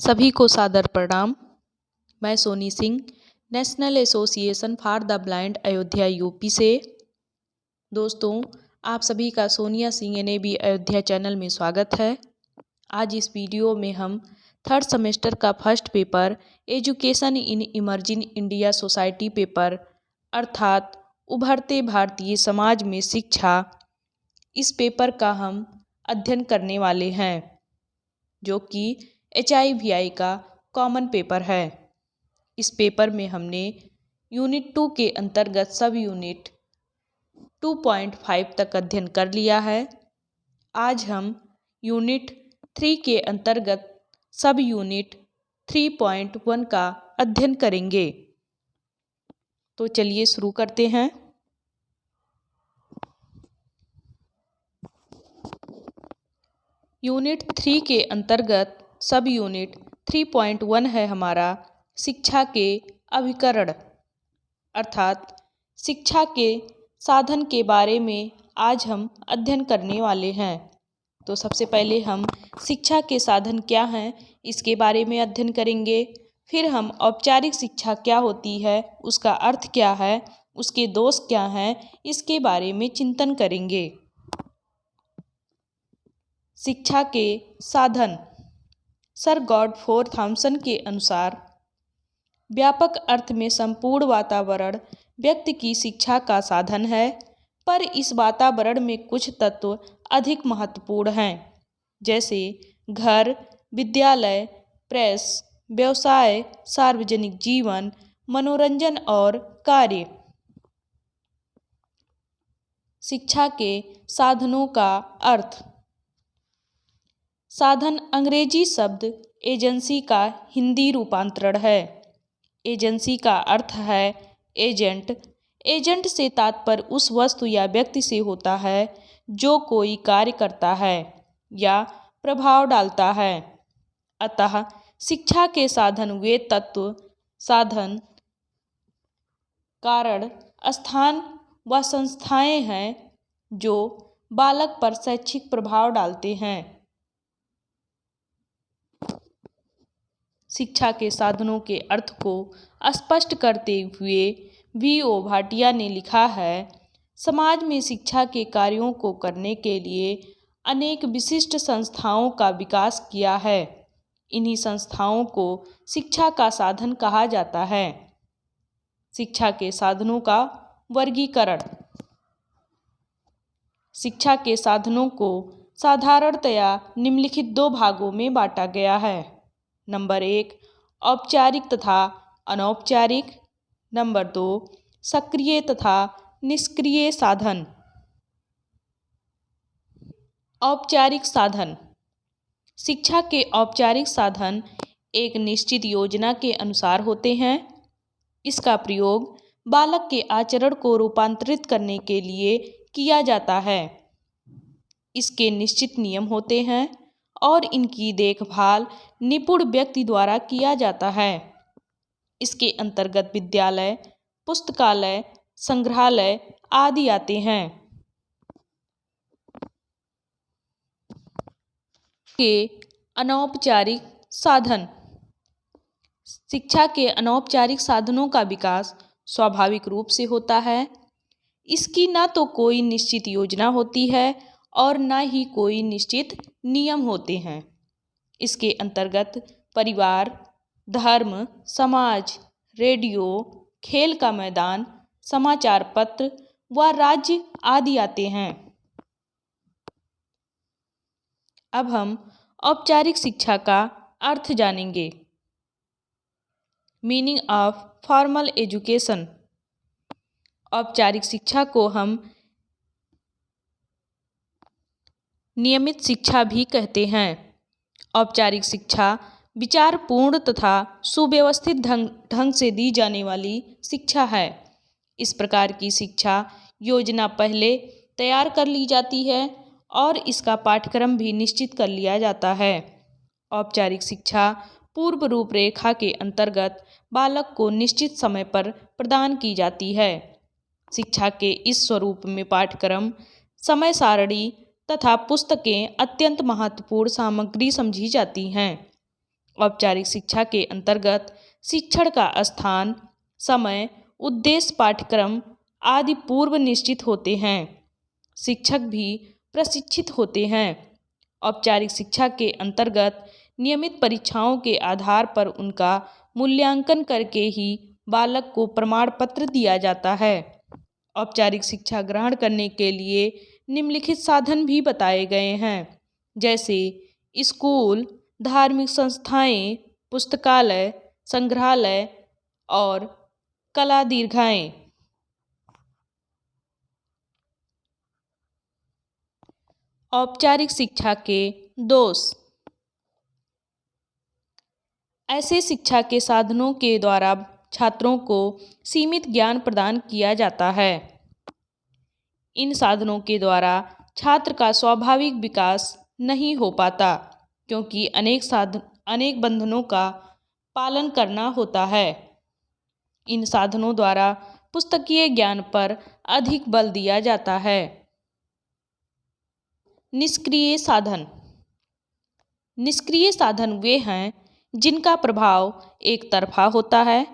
सभी को सादर प्रणाम। मैं Soni Singh, national association for the blind Ayodhya UP से। दोस्तों, आप सभी का सोनिया सिंह NAB अयोध्या चैनल में स्वागत है। आज इस वीडियो में हम थर्ड सेमेस्टर का first paper education in emerging India society paper अर्थात उभरते भारतीय समाज में शिक्षा, इस पेपर का हम अध्ययन करने वाले हैं, जो कि HIVI का कॉमन पेपर है। इस पेपर में हमने यूनिट 2 के अंतर्गत सब यूनिट 2.5 तक अध्ययन कर लिया है। आज हम यूनिट 3 के अंतर्गत सब यूनिट 3.1 का अध्ययन करेंगे। तो चलिए शुरू करते हैं। यूनिट 3 के अंतर्गत सब यूनिट 3.1 है हमारा शिक्षा के अभिकरण अर्थात शिक्षा के साधन के बारे में आज हम अध्ययन करने वाले हैं। तो सबसे पहले हम शिक्षा के साधन क्या हैं इसके बारे में अध्ययन करेंगे। फिर हम औपचारिक शिक्षा क्या होती है, उसका अर्थ क्या है, उसके दोष क्या हैं, इसके बारे में चिंतन करेंगे। शिक्षा के साधन। सर गॉडफ्रे थॉमसन के अनुसार व्यापक अर्थ में संपूर्ण वातावरण व्यक्ति की शिक्षा का साधन है, पर इस वातावरण में कुछ तत्व अधिक महत्वपूर्ण हैं, जैसे घर, विद्यालय, प्रेस, व्यवसाय, सार्वजनिक जीवन, मनोरंजन और कार्य। शिक्षा के साधनों का अर्थ। साधन अंग्रेजी शब्द एजेंसी का हिंदी रूपांतरण है। एजेंसी का अर्थ है एजेंट। एजेंट से तात्पर्य उस वस्तु या व्यक्ति से होता है जो कोई कार्य करता है या प्रभाव डालता है। अतः शिक्षा के साधन वे तत्व, साधन, कारण, स्थान व संस्थाएं हैं जो बालक पर शैक्षिक प्रभाव डालते हैं। शिक्षा के साधनों के अर्थ को स्पष्ट करते हुए V.O. भाटिया ने लिखा है, समाज में शिक्षा के कार्यों को करने के लिए अनेक विशिष्ट संस्थाओं का विकास किया है। इन्हीं संस्थाओं को शिक्षा का साधन कहा जाता है। शिक्षा के साधनों का वर्गीकरण। शिक्षा के साधनों को साधारणतया निम्नलिखित दो भागों में बांटा गया है। नंबर 1 औपचारिक तथा अनौपचारिक। नंबर 2 सक्रिय तथा निष्क्रिय साधन। औपचारिक साधन। शिक्षा के औपचारिक साधन एक निश्चित योजना के अनुसार होते हैं। इसका प्रयोग बालक के आचरण को रूपांतरित करने के लिए किया जाता है। इसके निश्चित नियम होते हैं और इनकी देखभाल निपुण व्यक्ति द्वारा किया जाता है। इसके अंतर्गत विद्यालय, पुस्तकालय, संग्रहालय आदि आते हैं। के अनौपचारिक साधन। शिक्षा के अनौपचारिक साधनों का विकास स्वाभाविक रूप से होता है। इसकी न तो कोई निश्चित योजना होती है और न ही कोई निश्चित नियम होते हैं। इसके अंतर्गत परिवार, धर्म, समाज, रेडियो, खेल का मैदान, समाचार पत्र व राज्य आदि आते हैं। अब हम औपचारिक शिक्षा का अर्थ जानेंगे। Meaning of formal education. औपचारिक शिक्षा को हम नियमित शिक्षा भी कहते हैं। औपचारिक शिक्षा विचारपूर्ण तथा सुव्यवस्थित ढंग से दी जाने वाली शिक्षा है। इस प्रकार की शिक्षा योजना पहले तैयार कर ली जाती है और इसका पाठ्यक्रम भी निश्चित कर लिया जाता है। औपचारिक शिक्षा पूर्व रूपरेखा के अंतर्गत बालक को निश्चित समय पर प्रदान की जाती है। शिक्षा के इस स्वरूप में पाठ्यक्रम, समय सारणी तथा पुस्तकें अत्यंत महत्वपूर्ण सामग्री समझी जाती हैं। औपचारिक शिक्षा के अंतर्गत शिक्षण का स्थान, समय, उद्देश्य, पाठ्यक्रम आदि पूर्व निश्चित होते हैं। शिक्षक भी प्रशिक्षित होते हैं। औपचारिक शिक्षा के अंतर्गत नियमित परीक्षाओं के आधार पर उनका मूल्यांकन करके ही बालक को प्रमाण पत्र दिया जाता है। औपचारिक शिक्षा ग्रहण करने के लिए निम्नलिखित साधन भी बताए गए हैं, जैसे स्कूल, धार्मिक संस्थाएं, पुस्तकालय, संग्रहालय और कला दीर्घाएं। औपचारिक शिक्षा के दोष। ऐसे शिक्षा के साधनों के द्वारा छात्रों को सीमित ज्ञान प्रदान किया जाता है। इन साधनों के द्वारा छात्र का स्वाभाविक विकास नहीं हो पाता, क्योंकि अनेक बंधनों का पालन करना होता है। इन साधनों द्वारा पुस्तकीय ज्ञान पर अधिक बल दिया जाता है। निष्क्रिय साधन। निष्क्रिय साधन वे हैं जिनका प्रभाव एक तरफा होता है।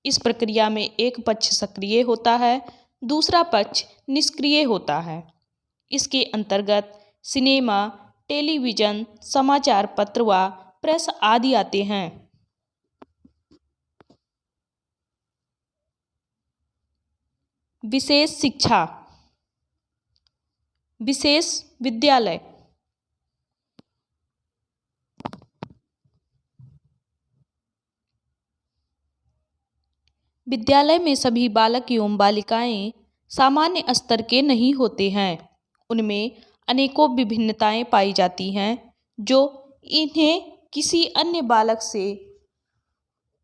इस प्रक्रिया में एक पक्ष सक्रिय होता है, दूसरा पक्ष निष्क्रिय होता है। इसके अंतर्गत सिनेमा, टेलीविज़न, समाचार पत्र व प्रेस आदि आते हैं। विशेष शिक्षा। विशेष विद्यालय। विद्यालय में सभी बालक एवं बालिकाएं सामान्य स्तर के नहीं होते हैं। उनमें अनेकों विभिन्नताएं पाई जाती हैं, जो इन्हें किसी अन्य बालक से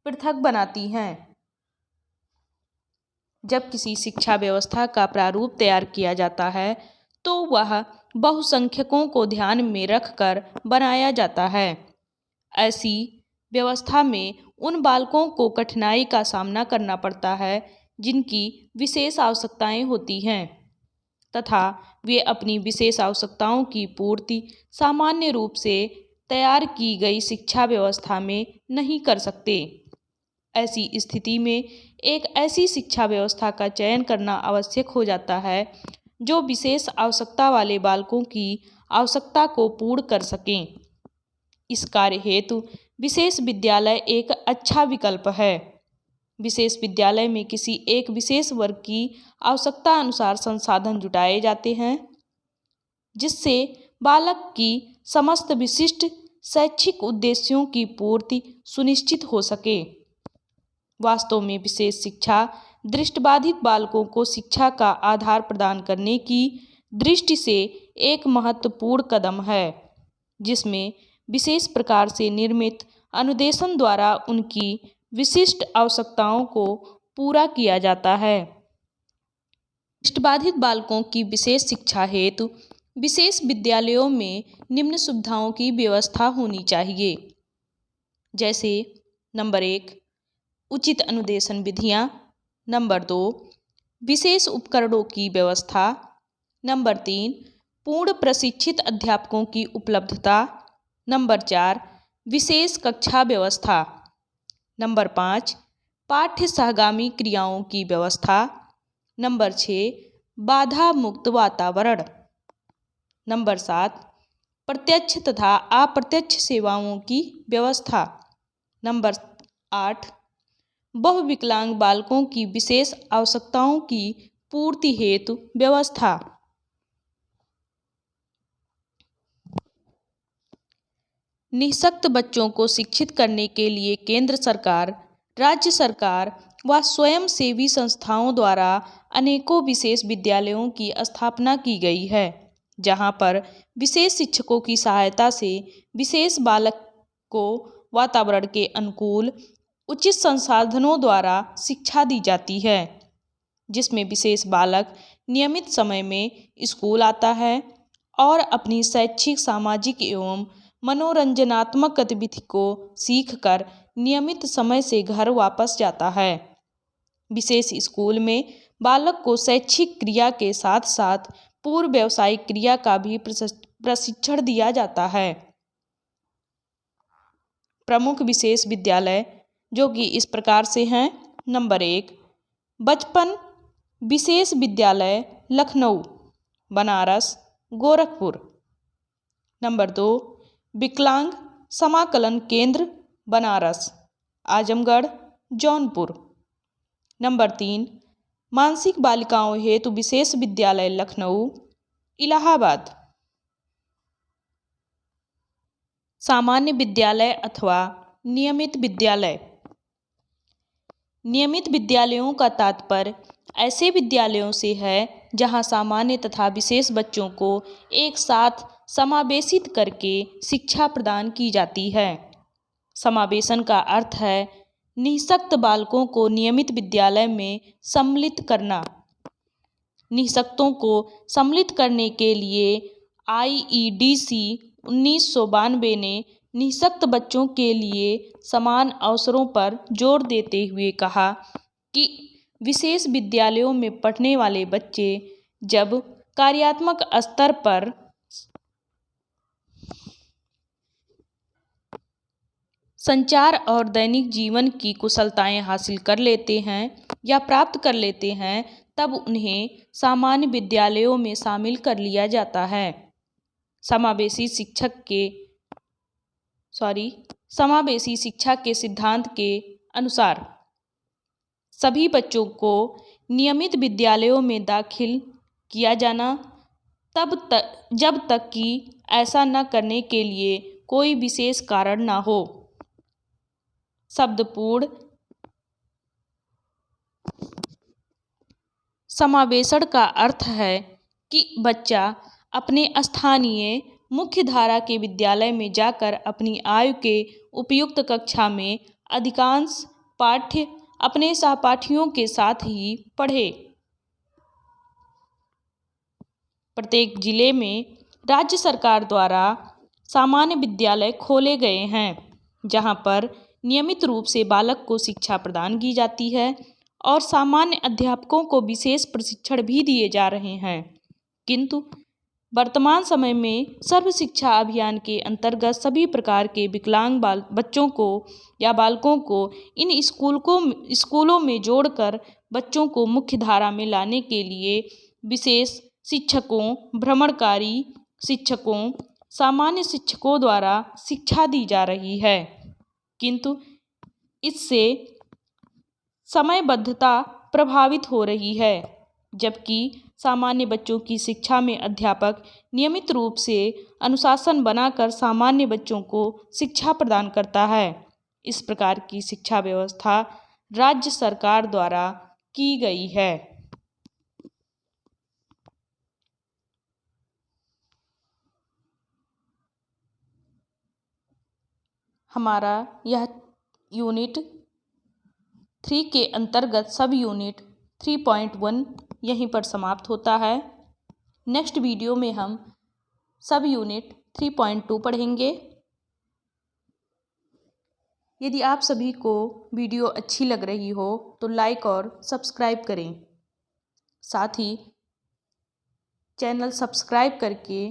पृथक बनाती हैं। जब किसी शिक्षा व्यवस्था का प्रारूप तैयार किया जाता है, तो वह बहुसंख्यकों को ध्यान में रखकर बनाया जाता है। ऐसी व्यवस्था में उन बालकों को कठिनाई का सामना करना पड़ता है जिनकी विशेष आवश्यकताएं होती हैं, तथा वे अपनी विशेष आवश्यकताओं की पूर्ति सामान्य रूप से तैयार की गई शिक्षा व्यवस्था में नहीं कर सकते। ऐसी स्थिति में एक ऐसी शिक्षा व्यवस्था का चयन करना आवश्यक हो जाता है जो विशेष आवश्यकता वाले बालकों की आवश्यकता को पूर्ण कर सकें। इस कार्य हेतु विशेष विद्यालय एक अच्छा विकल्प है। विशेष विद्यालय में किसी एक विशेष वर्ग की आवश्यकता अनुसार संसाधन जुटाए जाते हैं, जिससे बालक की समस्त विशिष्ट शैक्षिक उद्देश्यों की पूर्ति सुनिश्चित हो सके। वास्तव में विशेष शिक्षा दृष्टिबाधित बालकों को शिक्षा का आधार प्रदान करने की दृष्टि से एक महत्वपूर्ण कदम है, जिसमें विशेष प्रकार से निर्मित अनुदेशन द्वारा उनकी विशिष्ट आवश्यकताओं को पूरा किया जाता है। दृष्टिबाधित बालकों की विशेष शिक्षा हेतु विशेष विद्यालयों में निम्न सुविधाओं की व्यवस्था होनी चाहिए, जैसे नंबर 1 उचित अनुदेशन विधियाँ, नंबर 2 विशेष उपकरणों की व्यवस्था, नंबर 3 पूर्ण प्रशिक्षित अध्यापकों की उपलब्धता, नंबर 4 विशेष कक्षा व्यवस्था, नंबर 5 पाठ्य सहगामी क्रियाओं की व्यवस्था, नंबर 6 बाधा मुक्त वातावरण, नंबर 7 प्रत्यक्ष तथा अप्रत्यक्ष सेवाओं की व्यवस्था, नंबर 8 बहुविकलांग बालकों की विशेष आवश्यकताओं की पूर्ति हेतु व्यवस्था। निःशक्त बच्चों को शिक्षित करने के लिए केंद्र सरकार, राज्य सरकार व स्वयंसेवी संस्थाओं द्वारा अनेकों विशेष विद्यालयों की स्थापना की गई है, जहां पर विशेष शिक्षकों की सहायता से विशेष बालक को वातावरण के अनुकूल उचित संसाधनों द्वारा शिक्षा दी जाती है, जिसमें विशेष बालक नियमित समय में स्कूल आता है और अपनी शैक्षिक, सामाजिक एवं मनोरंजनात्मक गतिविधि को सीखकर नियमित समय से घर वापस जाता है। विशेष स्कूल में बालक को शैक्षिक क्रिया के साथ साथ पूर्व व्यावसायिक क्रिया का भी प्रशिक्षण दिया जाता है। प्रमुख विशेष विद्यालय जो कि इस प्रकार से हैं। नंबर 1, बचपन विशेष विद्यालय लखनऊ, बनारस, गोरखपुर। नंबर 2, विकलांग समाकलन केंद्र बनारस, आजमगढ़, जौनपुर। नंबर 3, मानसिक बालिकाओं हेतु विशेष विद्यालय लखनऊ, इलाहाबाद। सामान्य विद्यालय अथवा नियमित विद्यालय। नियमित विद्यालयों का तात्पर्य ऐसे विद्यालयों से है जहां सामान्य तथा विशेष बच्चों को एक साथ समावेशित करके शिक्षा प्रदान की जाती है। समावेशन का अर्थ है निःशक्त बालकों को नियमित विद्यालय में सम्मिलित करना। निःशक्तों को सम्मिलित करने के लिए IEDC 1992 ने निःशक्त बच्चों के लिए समान अवसरों पर जोर देते हुए कहा कि विशेष विद्यालयों में पढ़ने वाले बच्चे जब कार्यात्मक स्तर पर संचार और दैनिक जीवन की कुशलताएं हासिल कर लेते हैं या प्राप्त कर लेते हैं, तब उन्हें सामान्य विद्यालयों में शामिल कर लिया जाता है। समावेशी शिक्षा के सिद्धांत के अनुसार सभी बच्चों को नियमित विद्यालयों में दाखिल किया जाना जब तक कि ऐसा न करने के लिए कोई विशेष कारण न हो। शब्दपूर्ण समावेशन का अर्थ है कि बच्चा अपने स्थानीय मुख्य धारा के विद्यालय में जाकर अपनी आयु के उपयुक्त कक्षा में अधिकांश पाठ्य अपने सहपाठियों के साथ ही पढ़े। प्रत्येक जिले में राज्य सरकार द्वारा सामान्य विद्यालय खोले गए हैं जहां पर नियमित रूप से बालक को शिक्षा प्रदान की जाती है और सामान्य अध्यापकों को विशेष प्रशिक्षण भी दिए जा रहे हैं। किंतु वर्तमान समय में सर्व शिक्षा अभियान के अंतर्गत सभी प्रकार के विकलांग बच्चों को या बालकों को इन स्कूलों में जोड़कर बच्चों को मुख्य धारा में लाने के लिए विशेष शिक्षकों, भ्रमणकारी शिक्षकों, सामान्य शिक्षकों द्वारा शिक्षा दी जा रही है। किंतु इससे समयबद्धता प्रभावित हो रही है, जबकि सामान्य बच्चों की शिक्षा में अध्यापक नियमित रूप से अनुशासन बनाकर सामान्य बच्चों को शिक्षा प्रदान करता है। इस प्रकार की शिक्षा व्यवस्था राज्य सरकार द्वारा की गई है। हमारा यह यूनिट 3 के अंतर्गत सब यूनिट 3.1 यहीं पर समाप्त होता है। नेक्स्ट वीडियो में हम सब यूनिट 3.2 पढ़ेंगे। यदि आप सभी को वीडियो अच्छी लग रही हो तो लाइक और सब्सक्राइब करें। साथ ही चैनल सब्सक्राइब करके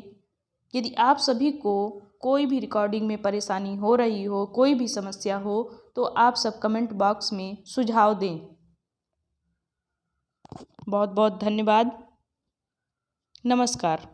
यदि आप सभी को कोई भी रिकॉर्डिंग में परेशानी हो रही हो, कोई भी समस्या हो, तो आप सब कमेंट बॉक्स में सुझाव दें। बहुत बहुत धन्यवाद। नमस्कार।